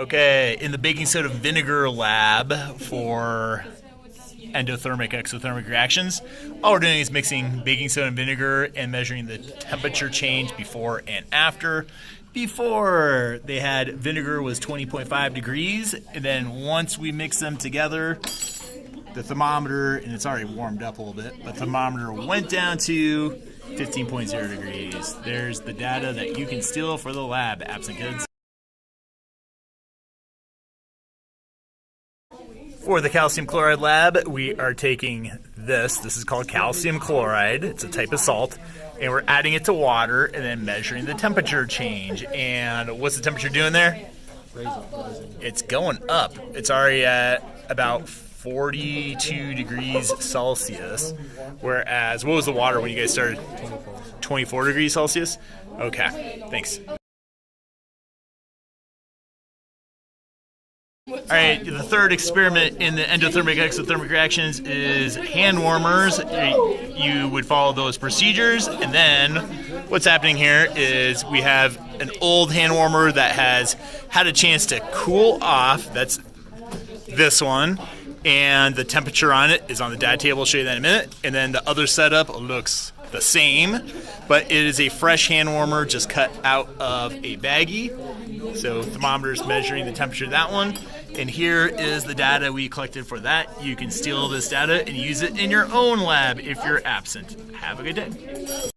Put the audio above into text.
Okay, in the baking soda vinegar lab for endothermic, exothermic reactions, all we're doing is mixing baking soda and vinegar and measuring the temperature change before and after. Before, they had vinegar was 20.5 degrees, and then once we mix them together, the thermometer, and it's already warmed up a little bit, but the thermometer went down to 15.0 degrees. There's the data that you can steal for the lab, absent kids. For the calcium chloride lab, we are taking this. This is called calcium chloride. It's a type of salt. And we're adding it to water and then measuring the temperature change. And what's the temperature doing there? It's going up. It's already at about 42 degrees Celsius. Whereas, what was the water when you guys started? 24 degrees Celsius? Okay, thanks. All right, the third experiment in the endothermic exothermic reactions is hand warmers. You would follow those procedures, and then what's happening here is we have an old hand warmer that has had a chance to cool off. That's this one, and the temperature on it is on the data table. I'll show you that in a minute. And then the other setup looks the same, but it is a fresh hand warmer just cut out of a baggie. So thermometer's measuring the temperature of that one. And here is the data we collected for that. You can steal this data and use it in your own lab if you're absent. Have a good day.